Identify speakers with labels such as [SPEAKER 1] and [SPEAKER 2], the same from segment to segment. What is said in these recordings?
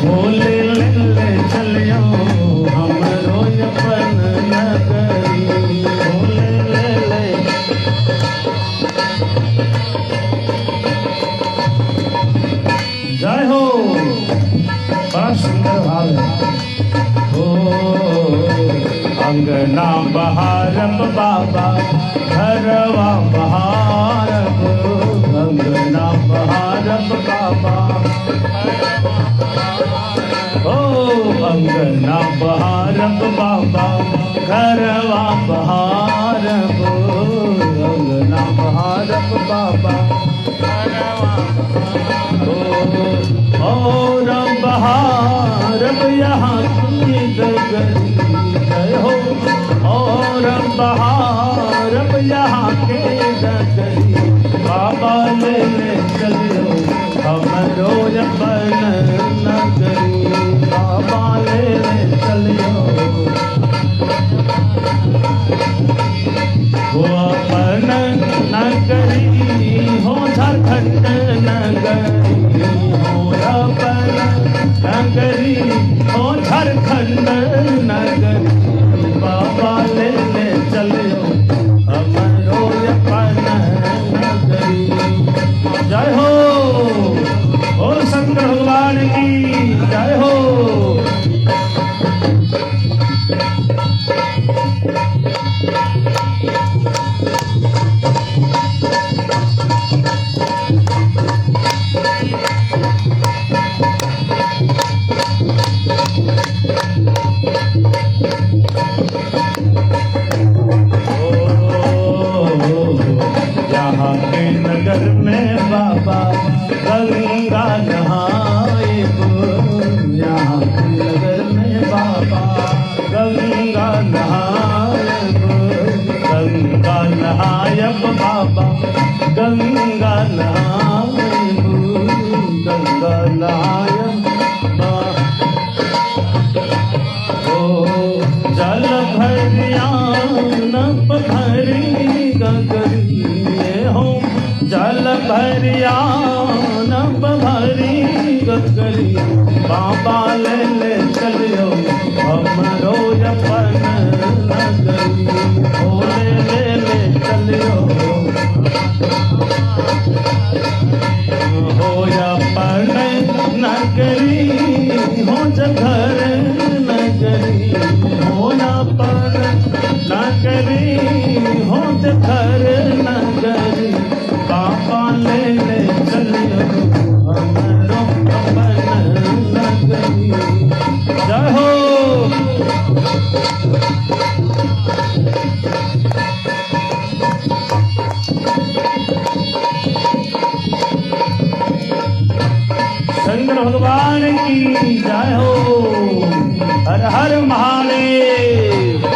[SPEAKER 1] भोले ले चलियो हमरो अपन नगरी। भोले ले जय हो। बड़ा सुंदर भाव है। अंगना बहारब बाबा घरवा बहारब। अंगना बहारब बाबा ओ अंगना बहारब बाबा घरवा बहारब। अंगना बहारब बाबा और बहारब यहाँ की डगरी। जय हो। और बहारब यहाँ के डगरी। बाबा ले चलियो हमरो अपन नगरी। बाबा ले चलियो वो अपन नगरी हो झारखंड नगरी। हो अपन नगरी हो झारखंड नगरी। बाबा ले चलियो हमरो अपन नगरी। जय हो। और शंकर भगवान की जय हो। यहाँ के नगर में बाबा गंगा नहाए। यहाँ के नगर में बाबा गंगा नहाए। गंगा नहायब बाबा गंगा नहायब। गंगा नहायब जल भरिया नब भरी गगरी। हो जल भरिया नब भरी गगरी। बाबा ले चलियो हमरो अपन नगरी। भोले ले चलियो हो अपन नगरी। हो जघर नगरी हो अपन नगरी। हो जघर नगरी। बाबा ले चलियो हमरो अपन नगरी। जय हो। शंकर भगवान की जय हो। हर हर महादेव।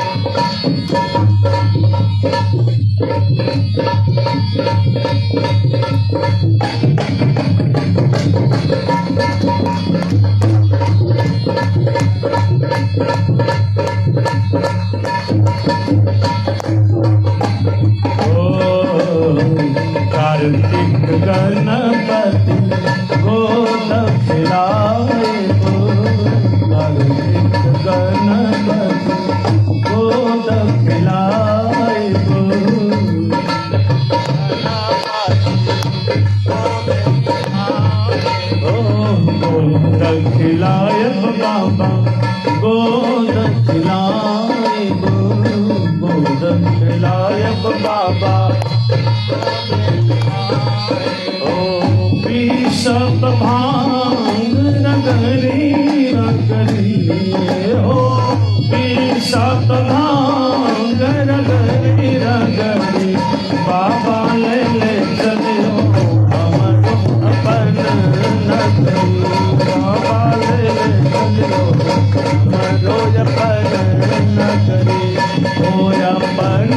[SPEAKER 1] कार्तिक गणपति गोद खिलाए। कार्तिक गणपति गोद खिलाए। गोद खिलायब बाबा गोद खिलायब। गोद खिलायब बाबा सब भांग नगरी नगरी। हो सब भांग नगरी नगरी। बाबा ले चलियो हमरो अपन नगरी। बाबा ले चलियो हमरो अपन नगरी। हो अपन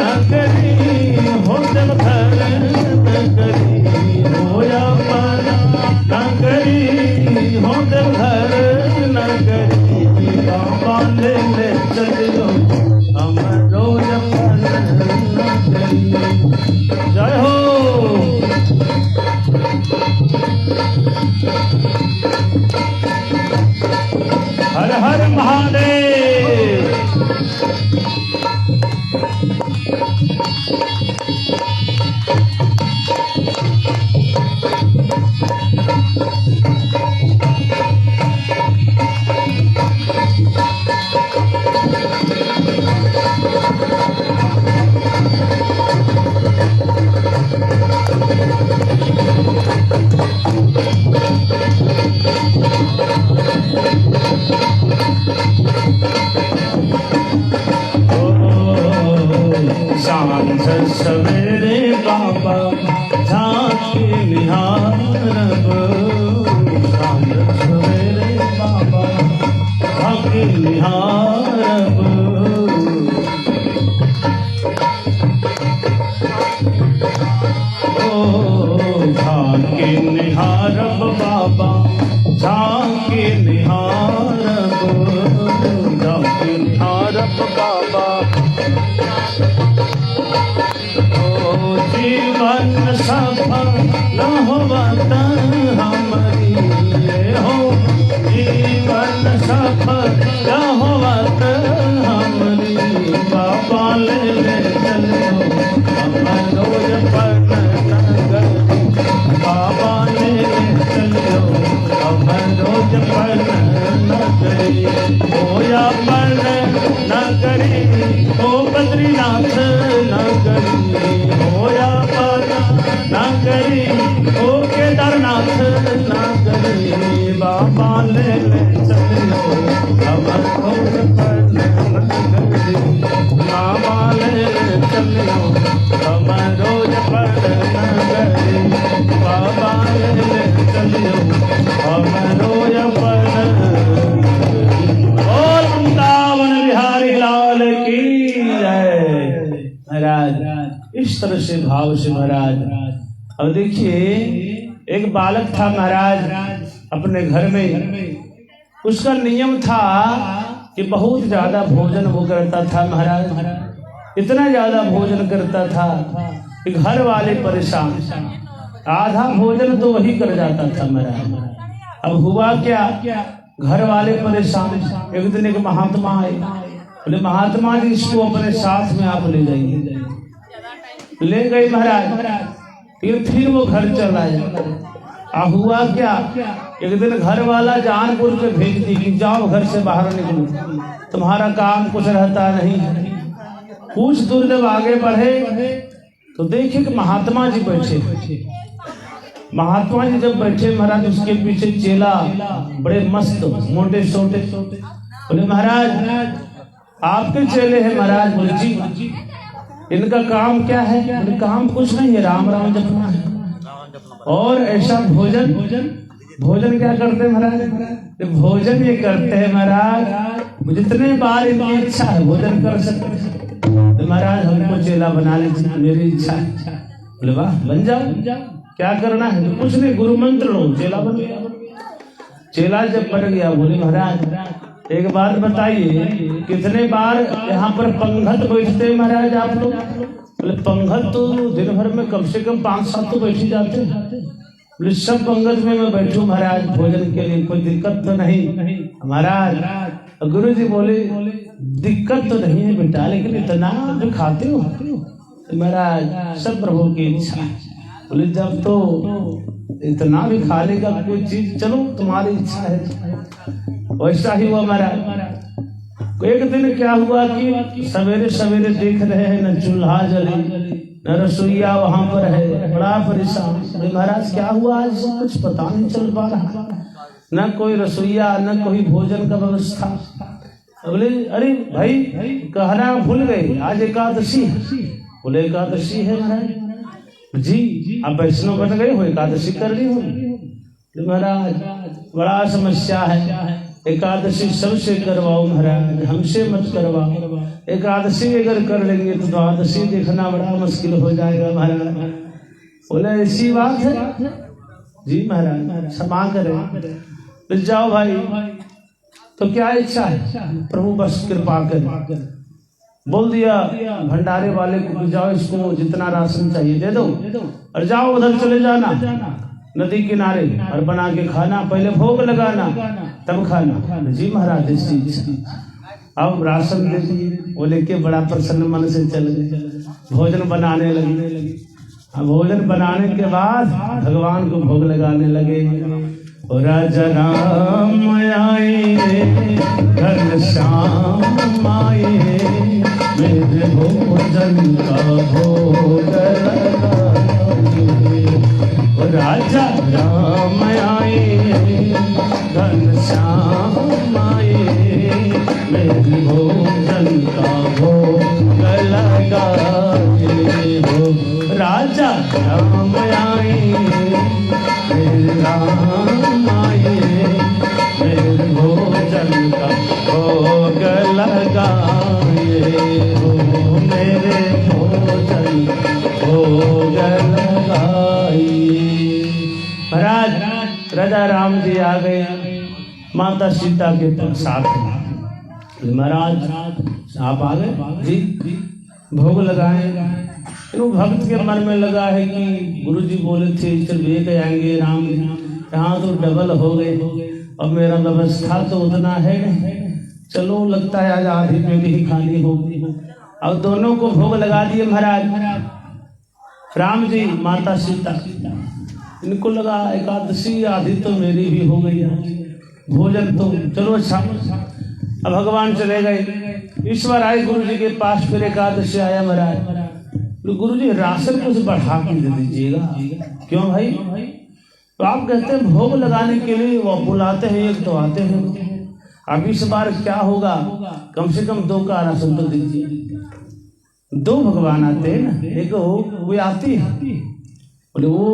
[SPEAKER 1] नगरी हो जलधर नगरी। हो अपन नगरी हो जलधर हर महादेव। सवेरे बाबा झांकी निहारब, सवेरे बाबा झांकी निहारब। ओ झांकी निहारब बाबा झांकी निहारब, झांकी निहारब बाबा। जीवन सफल न होवत हमारी हो, जीवन सफल न होवत हमारी। बाबा ले चलो हम रोज पन नगर, बाबा ले चलो हम रोज पन नगरी। होया पन नगरी ओ बद्रीनाथ नगरी, होया पर नगरी ओ केदारनाथ नगरी। बाबा ले चलो हम रोज पर नगरी, बाबा ले चलो हम रोज पर नगरी, बाबा ले चलो हम रोज पर नगरी। बोल वृंदावन बिहारी लाल की जय। महाराज इस तरह से भाव से महाराज। अब देखिए एक बालक था महाराज अपने घर में, उसका नियम था कि बहुत ज्यादा भोजन वो करता था महाराज, इतना ज्यादा भोजन करता था कि घर वाले परेशान, आधा भोजन तो वही कर जाता था महाराज। अब हुआ क्या, घर वाले परेशान। एक दिन एक महात्मा आए, बोले महात्मा जी इसको अपने साथ में आप ले जाइए। ले गए महाराज, फिर वो घर चला जाए। हुआ क्या, एक दिन घर वाला जानपुर के भेज दी कि जाओ घर से बाहर निकलो, तुम्हारा काम कुछ रहता नहीं। कुछ दूर जब आगे बढ़े तो देखे कि महात्मा जी बैठे। महात्मा जी जब बैठे महाराज, उसके पीछे चेला बड़े मस्त मोटे छोटे। बोले महाराज आपके चेले हैं महाराज। बोले जी। इनका काम क्या है? बोले काम कुछ नहीं है, राम राम जपना है। और ऐसा भोजन क्या करते हैं महाराज? भोजन ये करते हैं महाराज, जितने बार इनकी इच्छा है भोजन कर सकते। तो महाराज हमको चेला बना लीजिए, मेरी इच्छा है। बोले वाह बन जाओ, क्या करना है? तो कुछ नहीं, गुरु मंत्र लो, चेला बन गया। चेला जब बन गया, बोले महाराज एक बात बताइए, कितने बार यहाँ पर पंगत बैठते महाराज आप लोग? बोले पंगत तो दिन भर में कम से कम 5-7 तो बैठ ही जाते हैं। बोले सब पंगत में मैं बैठूं महाराज भोजन के लिए, कोई दिक्कत तो नहीं महाराज? गुरु जी बोले दिक्कत तो नहीं है बेटा, लेकिन इतना जो खाते हो महाराज सब प्रभु की इच्छा। बोले जब तो इतना भी खा लेगा कोई चीज, चलो तुम्हारी इच्छा है। वैसा ही हुआ महाराज। एक दिन क्या हुआ कि सवेरे सवेरे देख रहे हैं न चूल्हा जले न रसोईया वहां पर है, बड़ा परेशान। महाराज क्या हुआ आज? कुछ पता नहीं चल पा रहा, न कोई रसोईया न कोई भोजन का व्यवस्था। बोले अरे भाई कहना भूल गए, आज एकादशी है। बोले एकादशी है महाराज? जी आप वैष्णव बन गए हो, एकादशी कर ली हो? महाराज बड़ा समस्या है, एकादशी सबसे करवाओ महाराज, हमसे मत करवाओ। एकादशी अगर कर लेंगे तो द्वादशी देखना बड़ा मुश्किल हो जाएगा महाराज। बोले ऐसी बात है? जी महाराज क्षमा करें। तो जाओ भाई, तो क्या इच्छा है? प्रभु बस कृपा कर। बोल दिया भंडारे वाले को, जाओ इसको जितना राशन चाहिए दे दो और जाओ उधर चले जाना, नदी किनारे और बना के खाना, पहले भोग लगाना तब खाना। जी महाराज इस चीज अब राशन दे दिए, वो लेके बड़ा प्रसन्न मन से चल गए, भोजन बनाने लगे। अब भोजन बनाने के बाद भगवान को भोग लगाने लगे। और राजा राम आए घनश्याम आए, मेरे भोजन का भोग लगाए। और राजा राम आए घनश्याम आए, मेरे भोजन का भोग लगाए। राजा राम आए, मेरे राम आए, मेरे भोजन का भोग लगाए। मेरे भोजन भोग लगाए। महाराज राजा राम जी आ गए माता सीता के साथ में। महाराज आप आ गए जी, भोग लगाए। भक्त के मन में लगा है कि गुरु जी बोले थे चल लेके आएंगे राम, यहाँ तो डबल हो गए और मेरा व्यवस्था तो उतना है नहीं, चलो लगता है आज आधी पेटी ही खाली होगी। अब दोनों को भोग लगा दिए महाराज। राम जी माता सीता, इनको लगा एकादशी आधी तो मेरी भी हो गई, भोजन तो चलो अच्छा। अब भगवान चले गए, ईश्वर आए गुरु जी के पास, फिर एकादशी आया महाराज। गुरु जी राशन कुछ बढ़ा के दे दीजिएगा। क्यों भाई? तो आप कहते हैं भोग लगाने के लिए वो बुलाते हैं एक तो आते हैं, अब इस बार क्या होगा, कम से कम 2 का राशन तो दीजिए। 2 भगवान आते हैं ना, एक वो आती है, बोले वो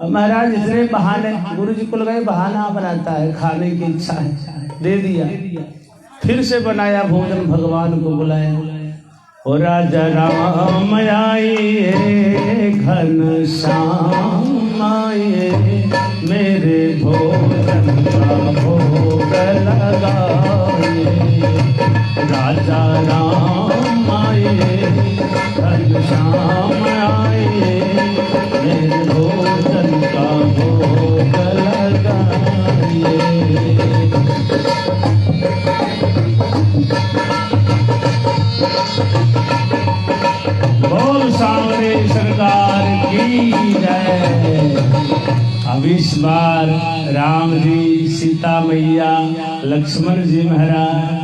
[SPEAKER 1] महाराज इतने बहाने, गुरु जी को लगा बहाना बनाता है, खाने की इच्छा है, दे दिया। फिर से बनाया भोजन, भगवान को बुलाया। और राजा राम आए घनश्याम आए, मेरे भोजन का भोग लगाए। राजा राम आए घनश्याम आए, मेरे भोजन का भोग लगाए। बोल सामने सरकार की जय। अब इस बार राम जी, सीता मैया, लक्ष्मण जी महाराज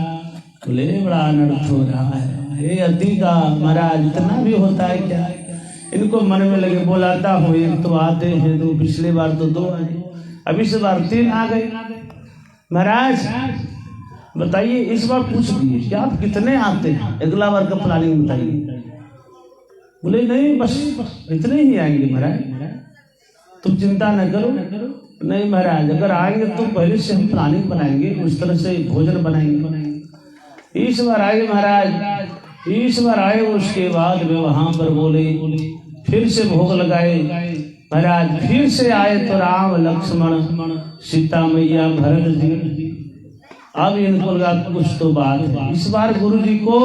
[SPEAKER 1] बोले बड़ा अनर्थ हो रहा है, ये अति का महाराज इतना भी होता है क्या? इनको मन में लगे बोलाता हूँ, एक तो आते हैं 2, पिछली बार तो 2 आए, अब इस बार 3 आ गए। महाराज बताइए इस बार पूछ लीजिए कि आप कितने आते हैं, अगला बार का प्लानिंग बताइए। बोले नहीं बस इतने ही आएंगे महाराज, तुम चिंता न करो। नहीं महाराज अगर आएंगे तो पहले से हम प्लानिंग बनाएंगे, उस तरह से भोजन बनाएंगे। इस बार आए महाराज, इस बार आए, उसके बाद वे वहां पर बोले, फिर से भोग लगाए महाराज। फिर से आए तो राम लक्ष्मण सीता मैया भरत जी। अब इनको लगा कुछ तो बात है, इस बार गुरु जी को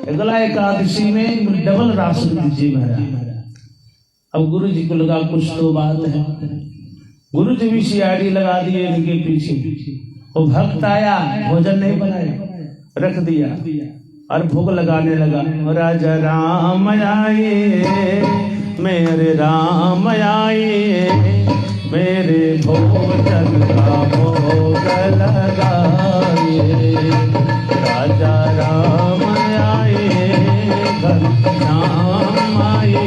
[SPEAKER 1] अगला एकादशी में डबल राशन दीजिए महाराज। अब गुरु जी को लगा कुछ तो बात है, गुरु जी भी सीआईडी लगा दिए इनके पीछे। वो भक्त आया, भोजन नहीं बनाया, रख दिया और भोग लगाने लगा। राजा राम आए, मेरे राम आए, मेरे भोजन का भोग लगाए। राजा राम आए, घनश्याम आए,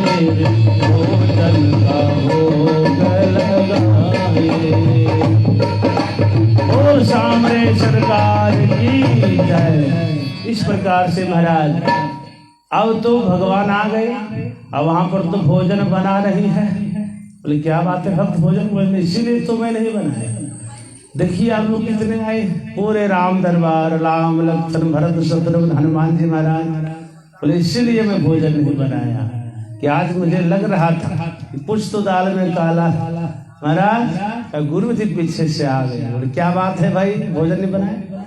[SPEAKER 1] मेरे भोजन का भोग लगाए। ओ सामने सरकार की जय। इस प्रकार से महाराज अब तो भगवान आ गए, अब वहां पर तो भोजन बना रही है। बोले क्या बात है भक्त भोजन बोले, इसीलिए तो मैं नहीं बनाया। देखिए आप लोग कितने आए, पूरे राम दरबार, राम लक्ष्मण भरत शत्रुघ्न हनुमान जी महाराज। बोले इसीलिए मैं भोजन नहीं बनाया कि आज मुझे लग रहा था कि कुछ तो दाल में काला। महाराज गुरु जी पीछे से आ गए, बोले क्या बात है भाई भोजन नहीं बनाया।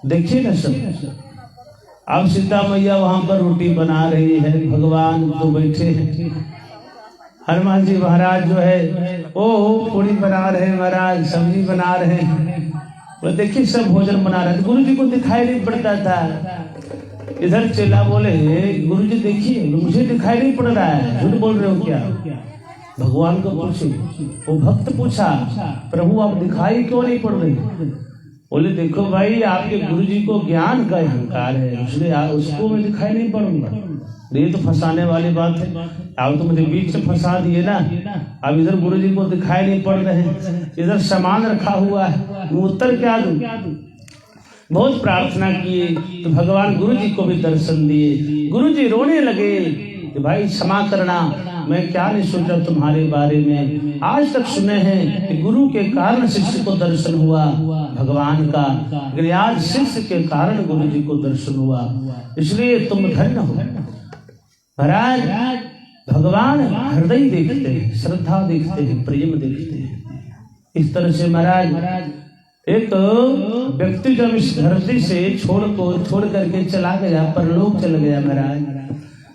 [SPEAKER 1] देखिए ना सब, अब सीता मैया वहां पर रोटी बना रही है, भगवान तो बैठे हैं। हनुमान जी महाराज जो है वो पूरी बना रहे महाराज, सब्जी बना रहे हैं। बोले देखिए सब भोजन बना रहे थे, गुरु जी को दिखाई नहीं पड़ता था। इधर चेला बोले गुरु जी देखिए मुझे दिखाई नहीं पड़ रहा है, झूठ बोल रहे हो क्या? भगवान को पूछे। वो भक्त पूछा प्रभु आप दिखाई क्यों नहीं पड़ रही? बोले देखो भाई आपके गुरु जी को ज्ञान का अहंकार है, इसलिए उसको मैं दिखाई नहीं पड़ूंगा। ये तो फंसाने वाली बात है, आप तो मुझे बीच में फंसा दिए ना। अब इधर गुरु जी को दिखाई नहीं पड़ रहे, इधर सामान रखा हुआ है, मैं उत्तर क्या दूं? बहुत प्रार्थना किए तो भगवान गुरु जी को भी दर्शन दिए। गुरु जी रोने लगे कि भाई क्षमा करना, मैं क्या नहीं सोचा तुम्हारे बारे में। आज तक सुने हैं कि गुरु के कारण शिष्य को दर्शन हुआ भगवान का, लेकिन आज शिष्य के कारण गुरु जी को दर्शन हुआ, इसलिए तुम धन्य हो। महाराज भगवान हृदय देखते हैं, श्रद्धा देखते हैं, प्रेम देखते हैं। इस तरह से महाराज एक व्यक्ति जब इस धरती से छोड़ करके चला गया, परलोक चल गया महाराज,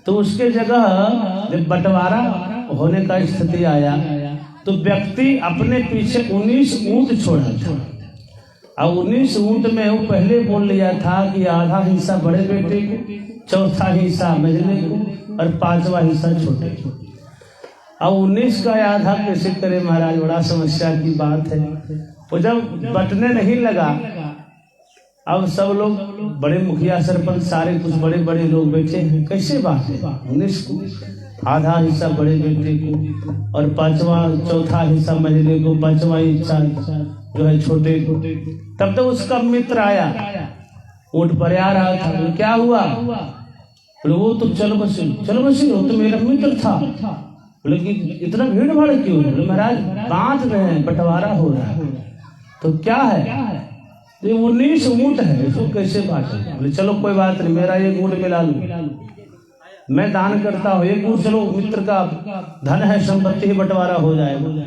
[SPEAKER 1] तो उसके जगह जब बंटवारा होने का स्थिति आया तो व्यक्ति अपने पीछे 19 ऊंट छोड़ा था। अब 19 ऊंट में वो पहले बोल लिया था कि आधा हिस्सा बड़े बेटे को, चौथा हिस्सा मझले को और 5वां हिस्सा छोटे को। अब 19 का आधा कैसे करे महाराज, बड़ा समस्या की बात है। वो जब बटने नहीं लगा, अब सब लोग बड़े मुखिया सरपंच सारे कुछ बड़े बड़े लोग बैठे हैं, कैसे बात है? 19 को आधा हिस्सा बड़े बेटे को और 5वां चौथा हिस्सा मझले को, 5वां हिस्सा जो है छोटे को। तब तक उसका मित्र आया, ऊंट पर आ रहा था। तो क्या हुआ? बोले वो तो चल बसी हो तो मेरा मित्र था। बोले कि इतना भीड़ भाड़ क्यों? बोले महाराज बांट रहे हैं, बंटवारा हो रहा है। तो क्या है? ये 19 ऊंट है, इसको कैसे बांटे? बोले चलो कोई बात नहीं, मेरा एक ऊंट मिला लूं, मैं दान करता हूँ एक ऊंट, चलो मित्र का धन है, संपत्ति ही बंटवारा हो जाएगा।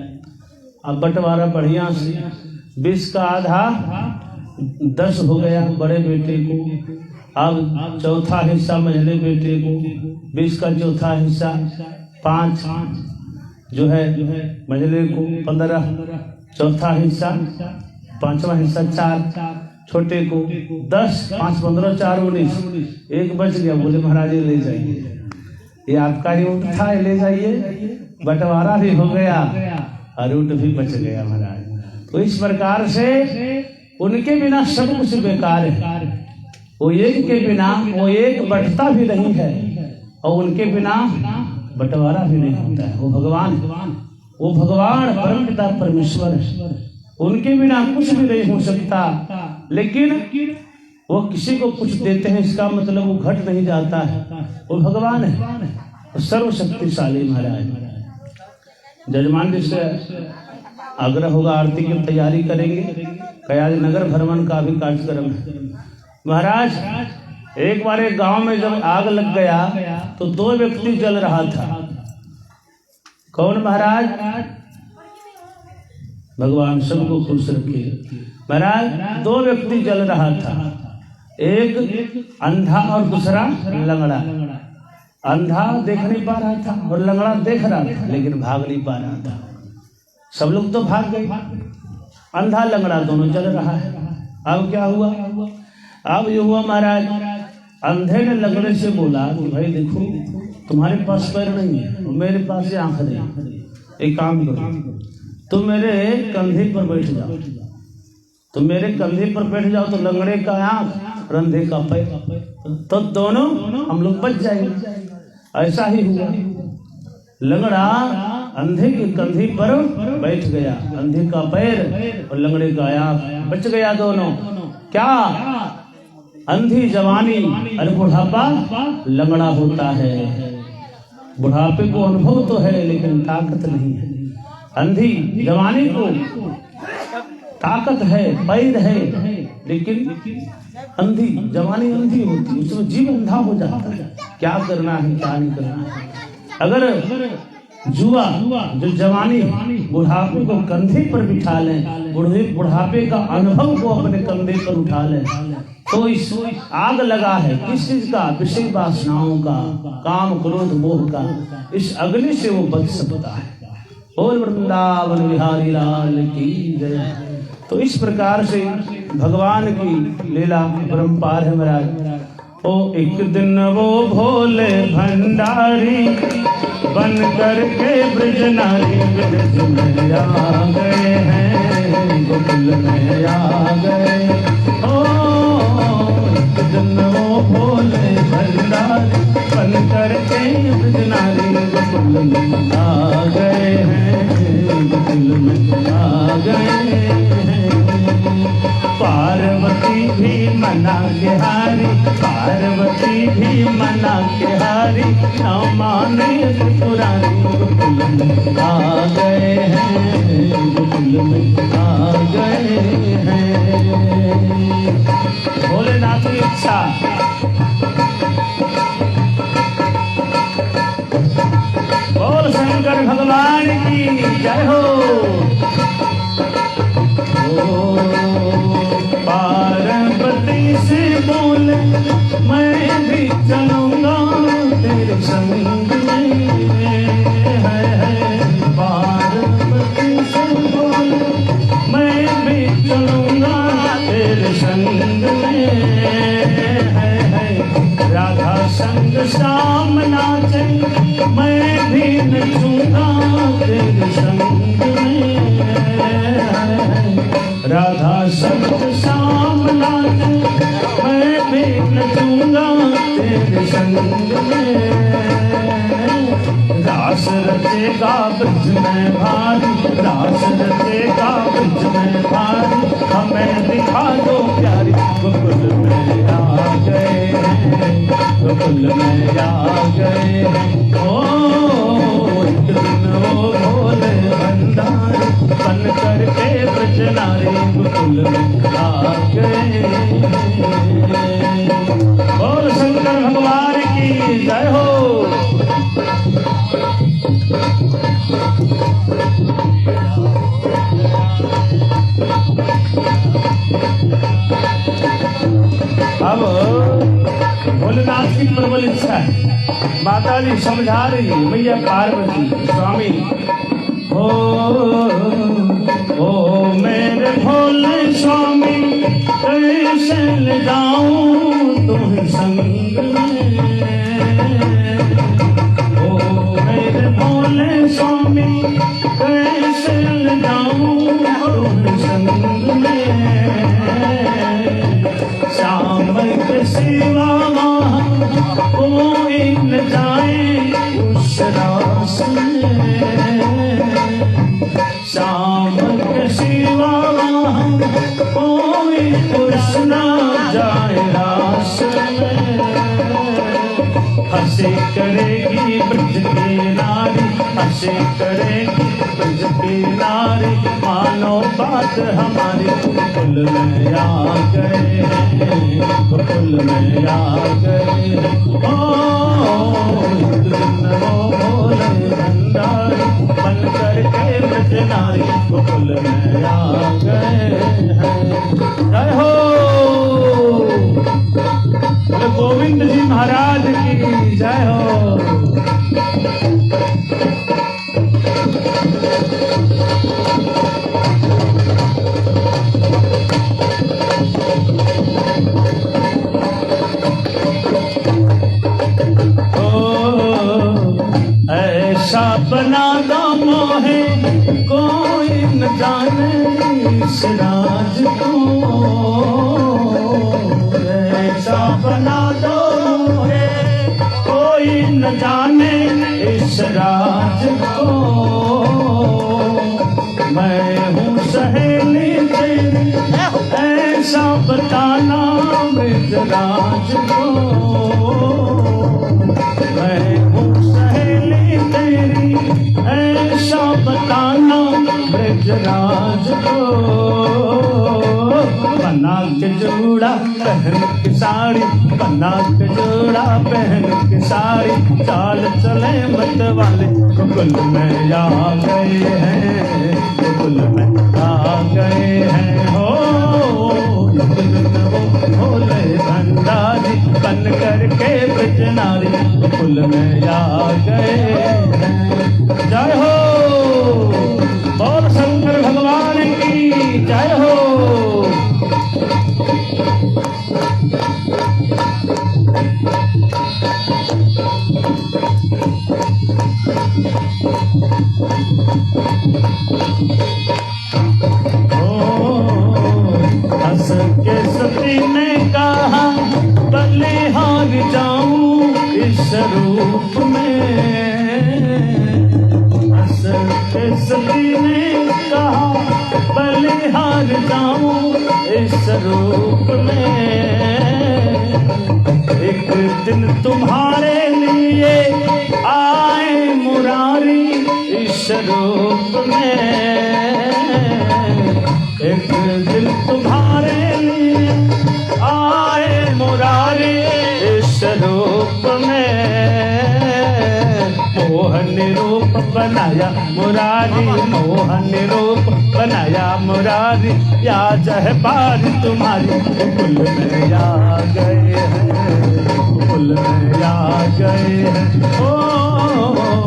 [SPEAKER 1] अब बंटवारा बढ़िया से 20 का आधा 10 हो गया बड़े बेटे को, अब चौथा हिस्सा मझले बेटे को, 20 का चौथा हिस्सा 5 जो है मझले को, 15 चौथा हिस्सा, 5वां हिस्सा 4 छोटे को, 10 5 15 4 19, एक बच गया। बोले महाराज ये ले जाइए, ये आपका ही ऊँट था, ये ले जाइए, बंटवारा भी हो गया और ऊँट भी बच गया महाराज। तो इस प्रकार से उनके बिना सब कुछ बेकार है। वो एक के बिना वो एक बढ़ता भी नहीं है और उनके बिना बंटवारा भी नहीं होता है। वो भगवान परम पिता परमेश्वर है, उनके बिना कुछ भी नहीं हो सकता। लेकिन वो किसी को कुछ देते हैं इसका मतलब वो घट नहीं जाता है। वो भगवान है, सर्वशक्तिशाली महाराज। जजमान जी से आग्रह होगा, आरती की तैयारी करेंगे, कयाज नगर भ्रमण का भी कार्यक्रम है। महाराज एक बार एक गांव में जब आग लग गया तो 2 व्यक्ति जल रहा था। कौन महाराज? भगवान सबको खुश रखे। महाराज 2 व्यक्ति जल रहा था, एक अंधा और दूसरा लंगड़ा। अंधा देख नहीं पा रहा था और लंगड़ा देख रहा था लेकिन भाग नहीं पा रहा था। सब लोग तो भाग गए, अंधा लंगड़ा दोनों जल रहा है। अब क्या हुआ? अब ये हुआ महाराज, अंधे ने लंगड़े से बोला कि भाई देखो तुम्हारे पास पैर नहीं है, मेरे पास ये आंख नहीं, एक काम करो तुम मेरे कंधे पर बैठ जाओ। तुम मेरे कंधे पर बैठ जाओ तो लंगड़े का आंख और अंधे का पैर, तो दोनों हम लोग बच जाएंगे। ऐसा ही हुआ, लंगड़ा अंधे के कंधे पर बैठ गया, अंधे का पैर और लंगड़े का आंख बच गया दोनों। क्या अंधी जवानी और बुढ़ापा लंगड़ा होता है। बुढ़ापे को अनुभव तो है लेकिन ताकत नहीं है। अंधी जवानी को ताकत है, पैर है, लेकिन अंधी जवानी अंधी होती, उसमें जीव अंधा हो जाता है। क्या करना है क्या नहीं करना है। अगर जुआ जो जवानी बुढ़ापे को कंधे पर बिठा लें, बुढ़ापे का अनुभव को अपने कंधे पर उठा लें, तो इस आग लगा है किस चीज का? विषय वासनाओं का, काम क्रोध मोह का। इस अग्नि से वो बच सकता है। बोल वृंदावन बिहारी लाल की जय। तो इस प्रकार से भगवान की लीला परम्पार है महाराज। ओ एक दिन वो भोले भंडारी बन करके ब्रज नारी ब्रज में आ गए हैं, गोकुल में आ गए। ओ एक दिन वो भोले भंडारी बन करके ब्रज नारी गोकुल में आ गए हैं, गोकुल में आ गए हैं। पार्वती भी मना के हारी, पार्वती भी मना के हारी, न माने त्रिपुरारी गोकुल में आ गए हैं, गोकुल में आ गए हैं। भोलेनाथ की इच्छा। बोल शंकर भगवान की जय हो। पार्वती से बोले मैं भी चलूंगा तेरे संग में, है पार्वती से बोले मैं भी चलूंगा तेरे संग में, है राधा संग श्याम नाचे मैं भी नचूंगा तेरे संग में, राधा संग श्याम नाचे मैं भी नचूंगा तेरे संग में। रास रचेगा ब्रज में भारी, रास रचेगा ब्रज में भारी, हमें दिखा दो प्यारी गोकुल में आ गए हैं, गोकुल में आ गए हैं। ओ एक दिन वो भोले भंडारी बन करके ब्रज नारी गोकुल में आ गए। बोल शंकर भगवान की जय हो। अब भोलेनाथ की प्रबल इच्छा है। माता जी समझा रही है, मैया पार्वती स्वामी ओ मेरे भोले स्वामी कैसे ले जाऊं तुम्हें संग में, ओ मेरे भोले स्वामी कैसे ले जाऊं तुम्हें संग में। श्याम के सिवा कोई न जाए उस रास में, श्याम के सिवा कोई पुरुष न जाए रास में। हंसे करेगी ब्रज की नारी, हंसे करेगी ब्रज की नारी, मानो बात हमारी गोकुल में आ गए हैं, गोकुल में आ गए हैं। ओ एक दिन वो भोले भंडारी बन करके ब्रज नारी गोकुल में आ गए हैं। जय हो गोविंद जी महाराज की जय हो। ऐसा बना दो मोहे कोई न जाने इस राज को, ऐसा बना दो मोहे कोई न जाने इस राज को। मैं हूँ सहेली तेरी ऐसा बताना ब्रजराज को, मैं हूँ सहेली तेरी ऐसा बताना ब्रजराज को। बना के जोड़ा पहन के साड़ी, बना के जोड़ा पहन के साड़ी, चाल चले मत वाले गोकुल में आ गए हैं, गोकुल में आ गए हैं। हो एक दिन वो भोले जय हो। हंस के सती ने कहा बलिहार जाऊं इस रूप में। हंस के सती ने कहा बलिहार जाऊं इस रूप में। एक दिन तुम्हारे लिए आए मुरारी इस रूप में। एक दिन तुम्हारे लिए आए मुरारी इस रूप में। मोहन रूप बनाया मुरारी, मोहन रूप बनाया मुरारी। या जह बार तुम्हारी कुल में आ गए हैं, कुल में आ गए हैं। ओ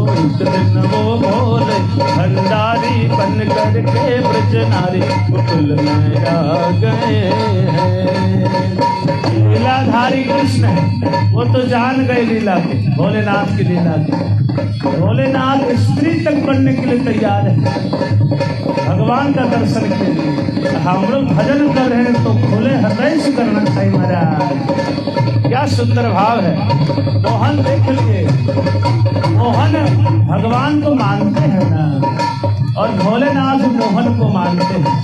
[SPEAKER 1] एक दिन वो बोले भंडारी बन करके ब्रज नारी कुल में आ गए हैं। लीलाधारी कृष्ण है, वो तो जान गए लीला को, भोलेनाथ की लीला को। भोलेनाथ स्त्री तक बनने के लिए तैयार है भगवान का दर्शन के लिए। हम लोग भजन कर रहे हैं तो खुले हृदय से करना चाहिए महाराज। क्या सुंदर भाव है। मोहन देख लिए, मोहन भगवान को मानते हैं ना, और भोलेनाथ मोहन को मानते हैं।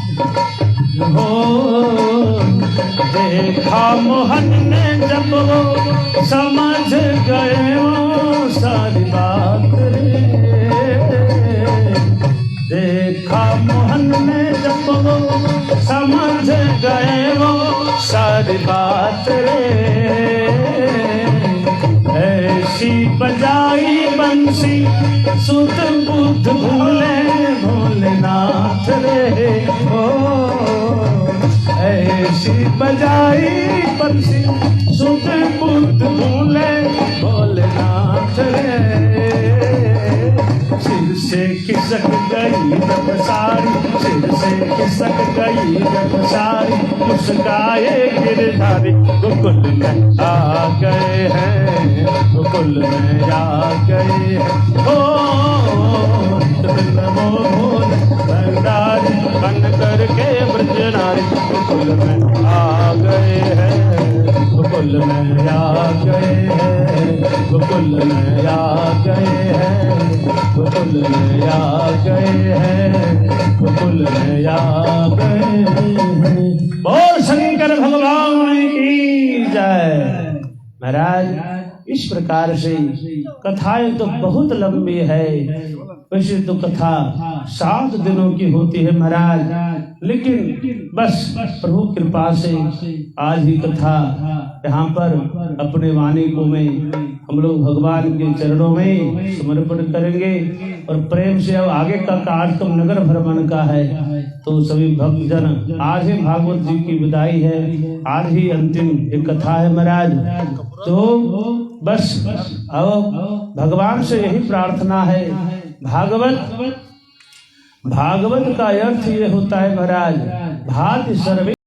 [SPEAKER 1] हो देखा मोहन ने जब वो समझ गए वो सारी बात रे। देखा मोहन ने जब वो समझ गए वो सारी बात रे। ऐसी बजाई बंसी सुध बुध भूले भोलेनाथ रे। हो ऐसी बजाई बंसी सुध बुध भूले भोलेनाथ रे। सिर से खिसक गई जब सारी, सिर से खिसक गई जब सारी। मुस्काए गिरधारी गोकुल में आ गए हैं, गोकुल में आ गए हैं। ओ वो भोले भंडारी बन करके ब्रज नारी गोकुल में आ गए हैं, गोकुल में आ गए हैं, गोकुल में आ गए हैं, गोकुल में आ गए हैं, गोकुल में आ गए हैं। बोल शंकर भगवान की जय। महाराज इस प्रकार से कथाएं तो बहुत लंबी है। वैसे तो कथा 7 दिनों की होती है महाराज, लेकिन बस प्रभु कृपा से आज ही कथा यहाँ पर अपने वाणी को में हम लोग भगवान के चरणों में समर्पण करेंगे। और प्रेम से अब आगे का कार्यक्रम नगर भ्रमण का है, तो सभी भक्तजन आज ही भागवत जी की विदाई है, आज ही अंतिम एक कथा है महाराज। तो बस अब भगवान से यही प्रार्थना है। भागवत का अर्थ ये होता है महाराज, भाति सर्वे